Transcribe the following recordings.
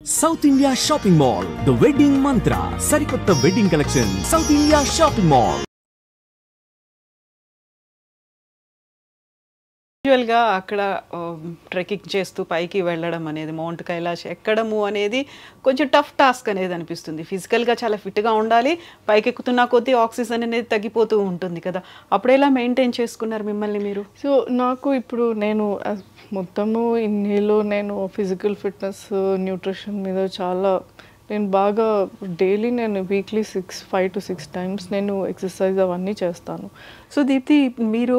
South India Shopping Mall, The Wedding Mantra, Sarikotta Wedding Collection, South India Shopping Mall. యూజువల్‌గా అక్కడ trekking చేస్తూ పైకి వెళ్ళడం అనేది మౌంట్ కైలాష్ ఎక్కడము అనేది కొంచెం టఫ్ టాస్క్ అనేది అనిపిస్తుంది. ఫిజికల్‌గా చాలా ఫిట్‌గా ఉండాలి. పైకెక్కుతున్న కొద్దీ ఆక్సిజన్ అనేది తగ్గిపోతూ ఉంటుంది కదా! అప్పుడెలా మెయింటైన్ చేసుకున్నారు మిమ్మల్ని మీరు? సో నాకు ఇప్పుడు నేను మొత్తము ఇన్నిలో నేను ఫిజికల్ ఫిట్నెస్, న్యూట్రిషన్ మీద చాలా నేను బాగా డైలీ నేను వీక్లీ 5 to 6 టైమ్స్ నేను ఎక్సర్సైజ్ అవన్నీ చేస్తాను. సో దీప్తి, మీరు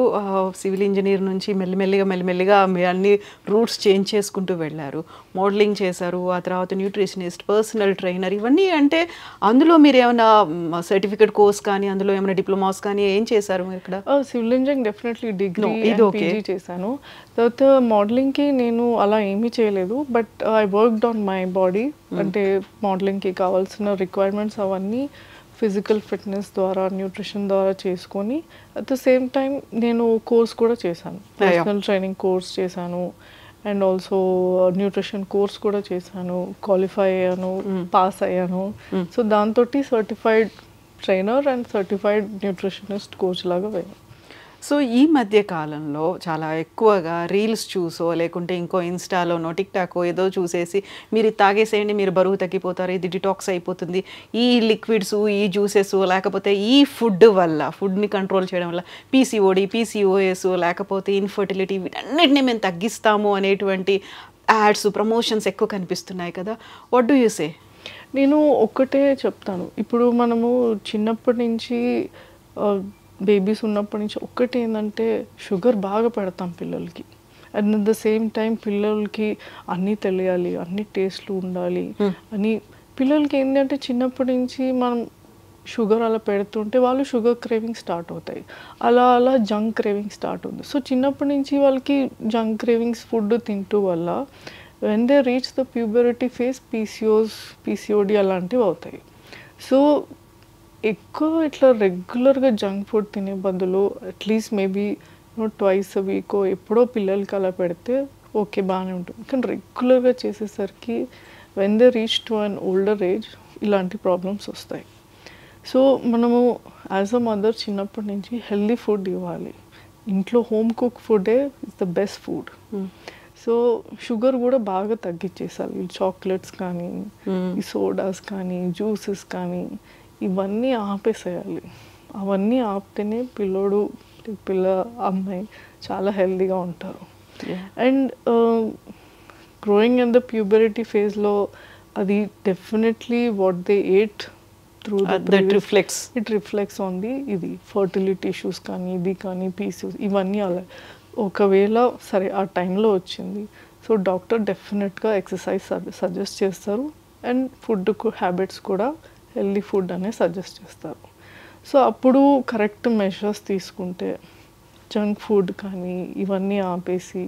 సివిల్ ఇంజనీర్ నుంచి మెల్లిమెల్లిగా మీ అన్ని రూట్స్ చేంజ్ చేసుకుంటూ వెళ్ళారు. మోడలింగ్ చేశారు, ఆ తర్వాత న్యూట్రిషనిస్ట్, పర్సనల్ ట్రైనర్, ఇవన్నీ అంటే అందులో మీరు ఏమైనా సర్టిఫికేట్ కోర్స్ కానీ అందులో ఏమైనా డిప్లొమాస్ కానీ ఏం చేశారు మీరు ఇక్కడ? Civil engineering definitely degree PG చేశాను. తర్వాత మోడలింగ్కి నేను అలా ఏమీ చేయలేదు, but I worked on my body. అంటే మోడలింగ్కి కావాల్సిన రిక్వైర్మెంట్స్ అవన్నీ ఫిజికల్ ఫిట్నెస్ ద్వారా, న్యూట్రిషన్ ద్వారా చేసుకొని అట్ ద సేమ్ టైం నేను కోర్స్ కూడా చేశాను. పర్సనల్ ట్రైనింగ్ కోర్స్ చేశాను అండ్ ఆల్సో న్యూట్రిషన్ కోర్స్ కూడా చేశాను. క్వాలిఫై అయ్యాను, పాస్ అయ్యాను. సో దాంతో certified trainer and certified nutritionist coach లాగా పోయాను. సో ఈ మధ్య కాలంలో చాలా ఎక్కువగా రీల్స్ చూసో లేకుంటే ఇంకో ఇన్స్టాలోనో టిక్టాకో ఏదో చూసేసి మీరు తాగేసేయండి, మీరు బరువు తగ్గిపోతారు, ఇది డిటాక్స్ అయిపోతుంది, ఈ లిక్విడ్స్, ఈ జ్యూసెస్, లేకపోతే ఈ ఫుడ్ వల్ల, ఫుడ్ని కంట్రోల్ చేయడం వల్ల పీసీఓడి, పీసీఓఎస్, లేకపోతే ఇన్ఫర్టిలిటీ, వీటన్నిటిని మేము తగ్గిస్తాము అనేటువంటి యాడ్స్, ప్రమోషన్స్ ఎక్కువ కనిపిస్తున్నాయి కదా. What do you say? నేను ఒక్కటే చెప్తాను, ఇప్పుడు మనము చిన్నప్పటి నుంచి బేబీస్ ఉన్నప్పటి నుంచి ఒక్కటి ఏంటంటే షుగర్ బాగా పెడతాం పిల్లలకి. And at the same time పిల్లలకి అన్నీ తెలియాలి, అన్ని టేస్ట్లు ఉండాలి అని. పిల్లలకి ఏంటంటే చిన్నప్పటి నుంచి మనం షుగర్ అలా పెడుతుంటే వాళ్ళు షుగర్ క్రేవింగ్ స్టార్ట్ అవుతాయి. అలా జంక్ క్రేవింగ్ స్టార్ట్ అవుతుంది. సో చిన్నప్పటి నుంచి వాళ్ళకి జంక్ క్రేవింగ్స్ ఫుడ్ తింటూ వల్ల when they reach the puberty phase PCOD అలాంటివి అవుతాయి. సో ఎక్కువ ఇట్లా రెగ్యులర్గా జంక్ ఫుడ్ తినే బదులు అట్లీస్ట్ మేబీ ట్వైస్ అ వీక్ ఎప్పుడో పిల్లలకి అలా పెడితే ఓకే, బాగానే ఉంటుంది. కానీ రెగ్యులర్గా చేసేసరికి when they reach to an older age ఇలాంటి ప్రాబ్లమ్స్ వస్తాయి. సో మనము యాజ్ అ మదర్ చిన్నప్పటి నుంచి హెల్దీ ఫుడ్ ఇవ్వాలి. ఇంట్లో హోమ్ కుక్ ఫుడే is the best food. So sugar కూడా బాగా తగ్గించేసాలి. చాక్లెట్స్ కానీ, ఈ సోడాస్ కానీ, జ్యూసెస్ కానీ ఇవన్నీ ఆపేసేయాలి. అవన్నీ ఆపితేనే అమ్మాయి చాలా హెల్దీగా ఉంటారు. అండ్ గ్రోయింగ్ ఇన్ ద ప్యూబరిటీ ఫేజ్లో అది definitely what they eight through it reflects on the ఇది ఫర్టిలిటీ ఇష్యూస్ కానీ, ఇది కానీ, పీసీఓస్ ఇవన్నీ అలా. ఒకవేళ సరే ఆ టైంలో వచ్చింది, సో డాక్టర్ డెఫినెట్గా ఎక్సర్సైజ్ సజెస్ట్ చేస్తారు అండ్ ఫుడ్ హ్యాబిట్స్ కూడా హెల్దీ ఫుడ్ అనే సజెస్ట్ చేస్తారు. సో అప్పుడు కరెక్ట్ మెజర్స్ తీసుకుంటే జంక్ ఫుడ్ కానీ ఇవన్నీ ఆపేసి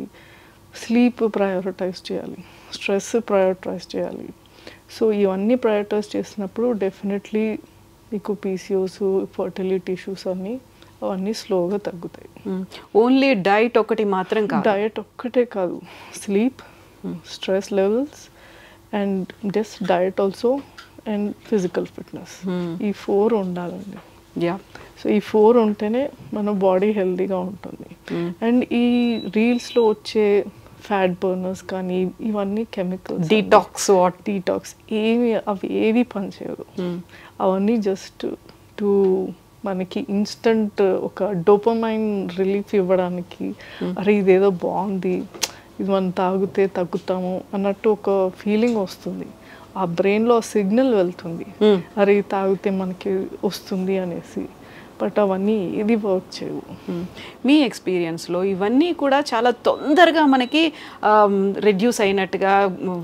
స్లీప్ ప్రయారిటైజ్ చేయాలి, స్ట్రెస్ ప్రయారిటైజ్ చేయాలి. సో ఇవన్నీ ప్రయారిటైజ్ చేసినప్పుడు డెఫినెట్లీ మీకు పీసీఓస్, ఫర్టిలిటీ ఇష్యూస్ అవన్నీ స్లోగా తగ్గుతాయి. ఓన్లీ డైట్ ఒకటి మాత్రం కాదు, డైట్ ఒక్కటే కాదు, sleep, stress levels and just diet also and physical fitness, ఈ 4 ఉండాలండి. సో ఈ 4 ఉంటేనే మన బాడీ హెల్తీగా ఉంటుంది. అండ్ ఈ రీల్స్లో వచ్చే ఫ్యాట్ బర్నర్స్ కానీ ఇవన్నీ కెమికల్స్, డీటాక్స్ అవి ఏవి పనిచేయదు. అవన్నీ జస్ట్ టు మనకి ఇన్స్టంట్ ఒక డోపమైన్ రిలీఫ్ ఇవ్వడానికి, అరే ఇదేదో బాగుంది, ఇది మనం తాగితే తగ్గుతాము అన్నట్టు ఒక ఫీలింగ్ వస్తుంది. ఆ బ్రెయిన్లో సిగ్నల్ వెళ్తుంది, అరే తాగితే మనకి వస్తుంది అనేసి. బట్ అవన్నీ ఏది వర్క్ చేయవు. మీ ఎక్స్పీరియన్స్లో ఇవన్నీ కూడా చాలా తొందరగా మనకి రెడ్యూస్ అయినట్టుగా,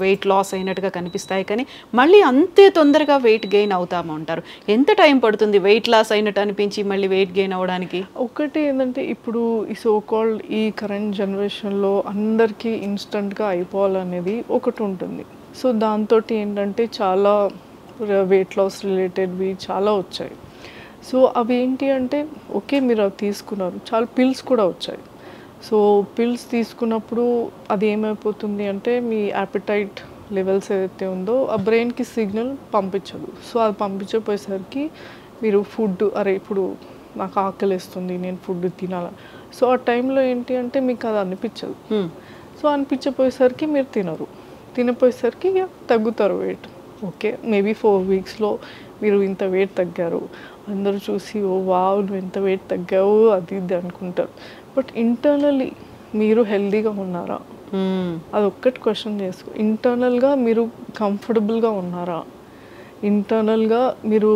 వెయిట్ లాస్ అయినట్టుగా కనిపిస్తాయి, కానీ మళ్ళీ అంతే తొందరగా వెయిట్ గెయిన్ అవుతామంటారు. ఎంత టైం పడుతుంది వెయిట్ లాస్ అయినట్టు అనిపించి మళ్ళీ వెయిట్ గెయిన్ అవ్వడానికి? ఒకటి ఏంటంటే ఇప్పుడు ఈ సోకాల్డ్ ఈ కరెంట్ జనరేషన్లో అందరికీ ఇన్స్టంట్గా అయిపోవాలనేది ఒకటి ఉంటుంది. సో దాంతో ఏంటంటే చాలా వెయిట్ లాస్ రిలేటెడ్వి చాలా వచ్చాయి. సో అవి ఏంటి అంటే ఓకే మీరు అవి తీసుకున్నారు, చాలా పిల్స్ కూడా వచ్చాయి. సో పిల్స్ తీసుకున్నప్పుడు అది ఏమైపోతుంది అంటే మీ యాపిటైట్ లెవెల్స్ ఏదైతే ఉందో ఆ బ్రెయిన్కి సిగ్నల్ పంపించదు. సో అది పంపించకపోయేసరికి మీరు ఫుడ్ అరే ఇప్పుడు నాకు ఆకలిస్తుంది నేను ఫుడ్ తినాలి, సో ఆ టైంలో ఏంటి అంటే మీకు అది అనిపించదు. సో అనిపించపోయేసరికి మీరు తినపోయేసరికి ఇక తగ్గుతారు వెయిట్. ఓకే, మేబీ 4 వీక్స్లో మీరు ఇంత వెయిట్ తగ్గారు, అందరూ చూసి ఓ వావ్ నువ్వు ఎంత వెయిట్ తగ్గావు అది ఇది అనుకుంటారు. బట్ ఇంటర్నల్లీ మీరు హెల్దీగా ఉన్నారా, అది ఒక్కటి క్వశ్చన్ చేసుకో. ఇంటర్నల్గా మీరు కంఫర్టబుల్గా ఉన్నారా, ఇంటర్నల్గా మీరు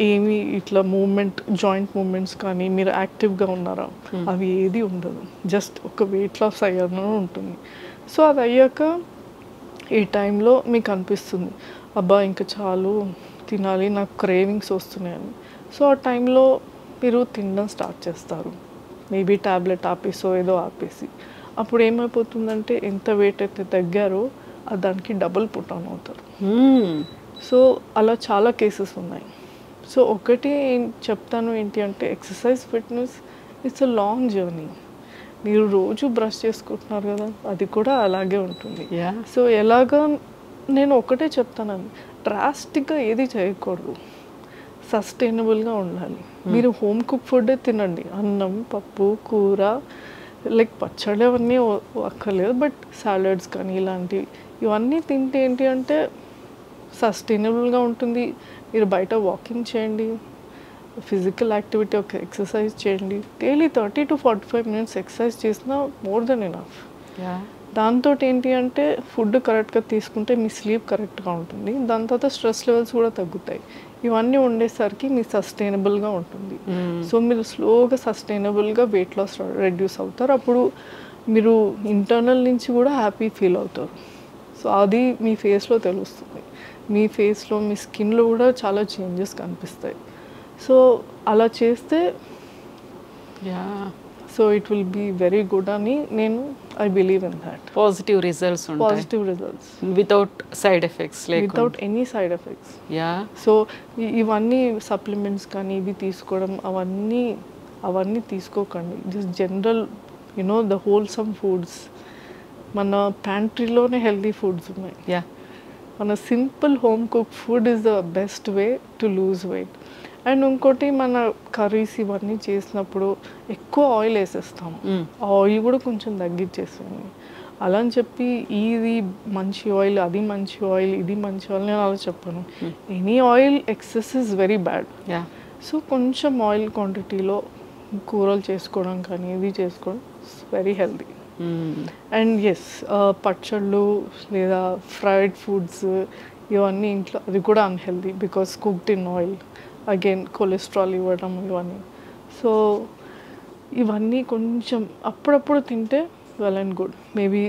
ఏమి ఇట్లా జాయింట్ మూమెంట్స్ కానీ మీరు యాక్టివ్గా ఉన్నారా, అవి ఏది ఉండదు. జస్ట్ ఒక వెయిట్ లాస్ అయ్యాను ఉంటుంది. సో అది అయ్యాక ఈ టైంలో మీకు అనిపిస్తుంది అబ్బా ఇంకా చాలు తినాలి, నాకు క్రేవింగ్స్ వస్తున్నాయని. సో ఆ టైంలో మీరు తినడం స్టార్ట్ చేస్తారు, మేబీ ట్యాబ్లెట్ ఆపేసో ఏదో ఆపేసి. అప్పుడు ఏమైపోతుందంటే ఎంత వెయిట్ అయితే తగ్గారో దానికి డబుల్ పుట్ ఆన్ అవుతారు. సో అలా చాలా కేసెస్ ఉన్నాయి. సో ఒకటి చెప్తాను ఏంటి అంటే exercise fitness it's a long journey. మీరు రోజు బ్రష్ చేసుకుంటున్నారు కదా, అది కూడా అలాగే ఉంటుంది. సో ఎలాగా నేను ఒకటే చెప్తానండి, డ్రాస్టిక్గా ఏది చేయకూడదు, సస్టైనబుల్గా ఉండాలి. మీరు హోమ్ కుక్ ఫుడ్డే తినండి, అన్నం పప్పు కూర లైక్ పచ్చడి అవన్నీ అక్కర్లేదు, బట్ సాలడ్స్ కానీ ఇలాంటివి ఇవన్నీ తింటే ఏంటి అంటే సస్టైనబుల్గా ఉంటుంది. మీరు బయట వాకింగ్ చేయండి, ఫిజికల్ యాక్టివిటీ ఒక ఎక్సర్సైజ్ చేయండి, డైలీ 30 to 45 minutes ఎక్సర్సైజ్ చేసినా మోర్ దెన్ ఎనఫ్. దాంతో ఏంటి అంటే ఫుడ్ కరెక్ట్గా తీసుకుంటే మీ స్లీప్ కరెక్ట్గా ఉంటుంది, దాని తర్వాత స్ట్రెస్ లెవెల్స్ కూడా తగ్గుతాయి. ఇవన్నీ ఉండేసరికి మీ సస్టైనబుల్గా ఉంటుంది. సో మీరు స్లోగా సస్టైనబుల్గా వెయిట్ లాస్ రెడ్యూస్ అవుతారు. అప్పుడు మీరు ఇంటర్నల్ నుంచి కూడా హ్యాపీ ఫీల్ అవుతారు. సో అది మీ ఫేస్లో తెలుస్తుంది, మీ ఫేస్లో మీ స్కిన్లో కూడా చాలా చేంజెస్ కనిపిస్తాయి. సో అలా చేస్తే so it will be very good అని నేను I believe in that. Positive results without side effects, without any side effects. So ఇవన్నీ సప్లిమెంట్స్ కానీ ఇవి తీసుకోవడం అవన్నీ తీసుకోకండి. Just general the wholesome foods, మన ప్యాంట్రీలోనే హెల్దీ ఫుడ్స్ ఉన్నాయి. మన simple home cook food is the best way to lose weight. And ఇంకోటి మన కర్రీస్ ఇవన్నీ చేసినప్పుడు ఎక్కువ ఆయిల్ వేసేస్తాము, ఆ ఆయిల్ కూడా కొంచెం తగ్గించేసాను. అలా అని చెప్పి ఇది మంచి ఆయిల్ అది మంచి ఆయిల్ ఇది మంచి ఆయిల్ నేను అలా చెప్పాను. Any oil excess is very bad. So కొంచెం ఆయిల్ క్వాంటిటీలో కూరలు చేసుకోవడం కానీ ఇది చేసుకోవడం వెరీ హెల్దీ. అండ్ ఎస్ పచ్చళ్ళు లేదా ఫ్రైడ్ ఫుడ్స్ ఇవన్నీ ఇంట్లో అది కూడా unhealthy because cooked in oil, again cholesterol ఇవ్వడం ఇవన్నీ. సో ఇవన్నీ కొంచెం అప్పుడప్పుడు తింటే well and good, maybe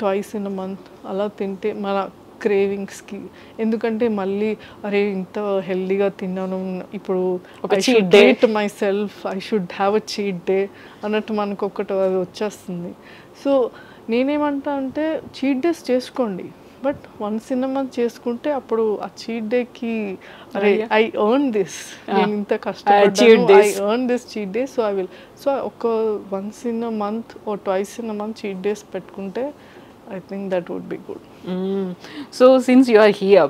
twice in a month అలా తింటే మన క్రేవింగ్స్కి. ఎందుకంటే మళ్ళీ అరే ఇంత హెల్దీగా తిన్నాను ఇప్పుడు my self I should have a cheat day అన్నట్టు మనకు ఒకటి అది వచ్చేస్తుంది. సో నేనేమంటా అంటే చీట్ డేస్ చేసుకోండి, but once in a month చేసుకుంటే అప్పుడు ఆ చీట్ డేకి అరే ఐ ఎర్న్ దిస్, నేను ఇంత కష్టపడ్డాను, I earn this cheat day, so I will. So ఒక once in a month or twice in a month cheat days పెట్టుకుంటే I think that would be good. So since you are here,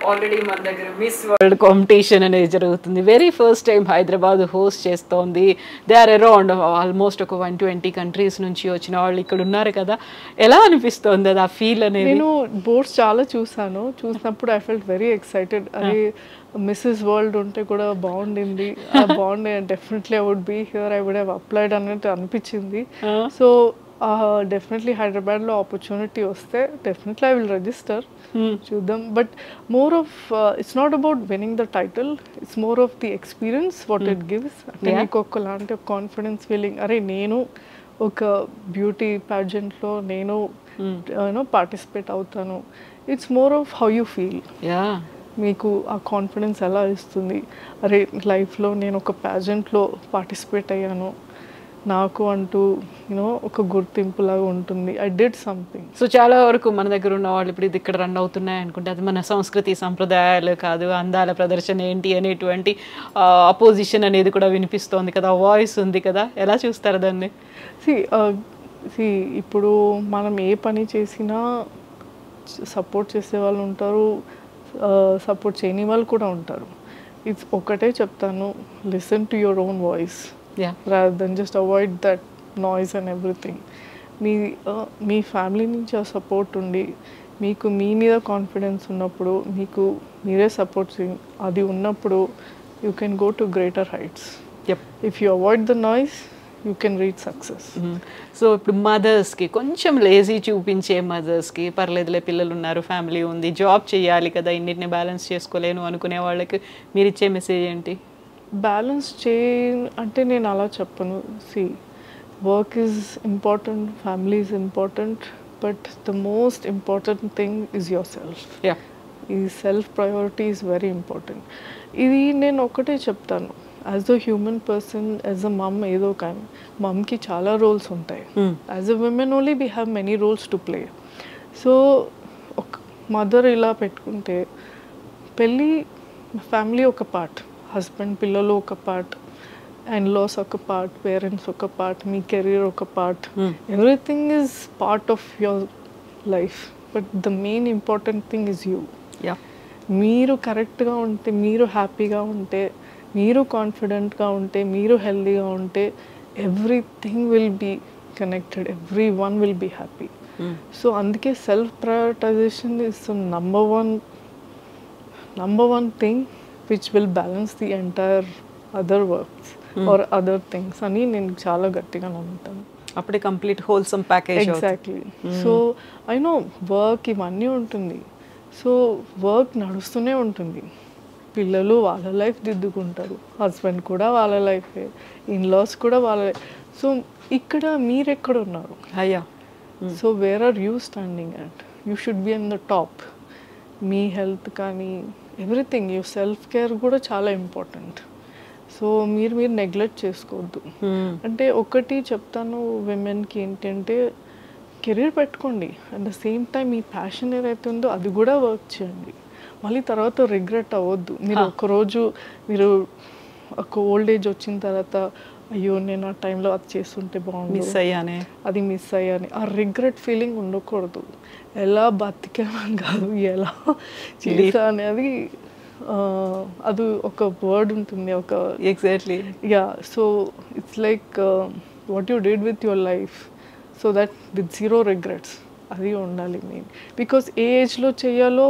already మన దగ్గర miss world competition అనేది జరుగుతుంది. Very first time Hyderabad host చేస్తోంది. They are around almost ఒక 120 countries నుంచి వచ్చిన వాళ్ళు ఇక్కడ ఉన్నారు కదా, ఎలా అనిపిస్తుంది అది ఆ ఫీల్ అనేది? నేను బోర్డ్స్ చాలా చూసినప్పుడు ఐ ఫెల్ట్ వెరీ ఎక్సైటెడ్. అదే మిస్సెస్ వరల్డ్ ఉంటే కూడా బాగుండింది, బాగుండే definitely I would be here, I would have applied అన్నట్టు అనిపించింది. సో డెఫినెట్లీ హైదరాబాద్లో ఆపర్చునిటీ వస్తే డెఫినెట్లీ ఐ విల్ రిజిస్టర్, చూద్దాం. But more of it's not about winning the title, it's more of the experience what it gives. అంటే మీకు ఒకలాంటి ఒక confidence feeling, అరే నేను ఒక బ్యూటీ ప్యాజెంట్లో నేను పార్టిసిపేట్ అవుతాను. It's more of how you feel, మీకు ఆ కాన్ఫిడెన్స్ ఎలా ఇస్తుంది, అరే లైఫ్లో నేను ఒక ప్యాజెంట్లో పార్టిసిపేట్ అయ్యాను, నాకు అంటూ ఒక గుర్తింపులాగా ఉంటుంది, ఐ డిడ్ సంథింగ్. సో చాలా వరకు మన దగ్గర ఉన్న వాళ్ళు ఇప్పుడు ఇది ఇక్కడ రన్ అవుతున్నాయి అనుకుంటే అది మన సంస్కృతి సంప్రదాయాలు కాదు, అందాల ప్రదర్శన ఏంటి అనేటువంటి అపోజిషన్ అనేది కూడా వినిపిస్తోంది కదా, వాయిస్ ఉంది కదా, ఎలా చూస్తారు దాన్ని? ఇప్పుడు మనం ఏ పని చేసినా సపోర్ట్ చేసే వాళ్ళు ఉంటారు, సపోర్ట్ చేయని వాళ్ళు కూడా ఉంటారు. ఇట్స్ ఒకటే చెప్తాను, listen to your own voice rather than just avoid that noise and everything. Me family నుంచి ఆ సపోర్ట్ ఉండి మీకు మీ మీద కాన్ఫిడెన్స్ ఉన్నప్పుడు, మీకు మీరే సపోర్ట్ అది ఉన్నప్పుడు, you can go to greater heights. If you avoid the noise you can reach success. So ఇప్పుడు మదర్స్కి, కొంచెం లేజీ చూపించే మదర్స్కి, పర్లేదులే పిల్లలు ఉన్నారు, ఫ్యామిలీ ఉంది, జాబ్ చేయాలి కదా, ఇన్నిటిని బ్యాలెన్స్ చేసుకోలేను అనుకునే వాళ్ళకి మీరు ఇచ్చే మెసేజ్ ఏంటి? బ్యాలెన్స్ అంటే నేను అలా చెప్పను. Work is important, family is important, but the most important thing is your self. ఈ self priority is very important. ఇది నేను ఒకటే చెప్తాను, as a human person, as a mom, ఏదో కానీ మమ్కి చాలా రోల్స్ ఉంటాయి. As a women only we have many roles to play. So ఒక మదర్ ఇలా పెట్టుకుంటే, పెళ్ళి ఫ్యామిలీ ఒక పార్ట్, హస్బెండ్ పిల్లలు ఒక పార్ట్, ఇన్లాస్ ఒక పార్ట్, పేరెంట్స్ ఒక పార్ట్, మీ కెరీర్ ఒక part, everything is part of your life. But the main important thing is you. మీరు కరెక్ట్గా ఉంటే, మీరు హ్యాపీగా ఉంటే, మీరు కాన్ఫిడెంట్గా ఉంటే, మీరు హెల్దీగా ఉంటే, everything will be connected, every one will be happy. So అందుకే self prioritization is number one thing which will balance the entire other works or other things అని నేను చాలా గట్టిగా నమ్ముతాను. అప్పుడే complete wholesome package. Exactly. So I know work ఇవన్నీ ఉంటుంది, so work నడుస్తూనే ఉంటుంది, పిల్లలు వాళ్ళ లైఫ్ దిద్దుకుంటారు, హస్బెండ్ కూడా వాళ్ళ లైఫే, ఇన్లాస్ కూడా వాళ్ళ లైఫ్. సో ఇక్కడ మీరు ఎక్కడ ఉన్నారు? అయ్యా. So where are you standing at? You should be in the top. మీ హెల్త్ కానీ ఎవ్రీథింగ్, యూ సెల్ఫ్ కేర్ కూడా చాలా ఇంపార్టెంట్. సో మీరు నెగ్లెక్ట్ చేసుకోవద్దు. అంటే ఒకటి చెప్తాను విమెన్కి ఏంటంటే, కెరీర్ పెట్టుకోండి, at the same time me passion ఏదైతే ఉందో అది కూడా వర్క్ చేయండి. మళ్ళీ తర్వాత రిగ్రెట్ అవ్వద్దు. మీరు ఒకరోజు మీరు ఒక ఓల్డ్ ఏజ్ వచ్చిన తర్వాత, అయ్యో నేను ఆ టైంలో అది చేస్తుంటే బాగుంది, మిస్ అయ్యానే, అది మిస్ అయ్యాని, ఆ రిగ్రెట్ ఫీలింగ్ ఉండకూడదు. ఎలా బతికామని కాదు, ఎలా చేసా అనేది అది ఒక వర్డ్ ఉంటుంది, ఒక exactly. Yeah. So it's like what you did with your life, so that with zero regrets, అది ఉండాలి మెయిన్. బికాస్ ఏ ఏజ్లో చేయాలో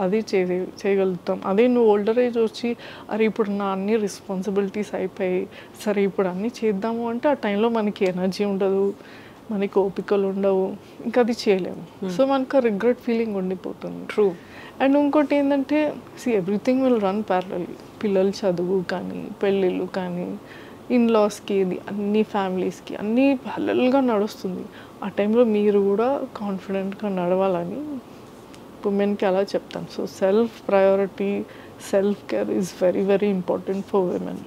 అది చేయగలుగుతాం. అదే నువ్వు ఓల్డర్ ఏజ్ వచ్చి, అరే ఇప్పుడు నా అన్ని రెస్పాన్సిబిలిటీస్ అయిపోయి, సరే ఇప్పుడు అన్నీ చేద్దాము అంటే ఆ టైంలో మనకి ఎనర్జీ ఉండదు, మనకి ఓపికలు ఉండవు, ఇంకా అది చేయలేము. సో మనకు రిగ్రెట్ ఫీలింగ్ ఉండిపోతుంది. ట్రూ. అండ్ ఇంకోటి ఏంటంటే, ఎవ్రీథింగ్ విల్ రన్ ప్యారలల్. పిల్లలు చదువు కానీ, పెళ్ళిళ్ళు కానీ, ఇన్లాస్కి, ఇది అన్ని ఫ్యామిలీస్కి అన్నీ ప్యారలల్గా నడుస్తుంది. ఆ టైంలో మీరు కూడా కాన్ఫిడెంట్గా నడవాలని ఉమెన్కి అలా చెప్తాను. So self priority, self care is very very important for women.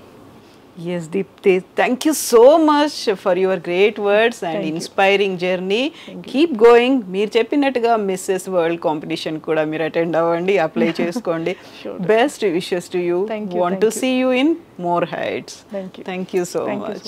Yes, Deepti, thank you so much for your great words and inspiring journey. Keep going. మీరు చెప్పినట్టుగా మిస్సెస్ వరల్డ్ కాంపిటీషన్ కూడా మీరు అటెండ్ అవ్వండి, అప్లై చేసుకోండి. Best wishes to you. Want to see you in more heights. Thank you. Thank you so much.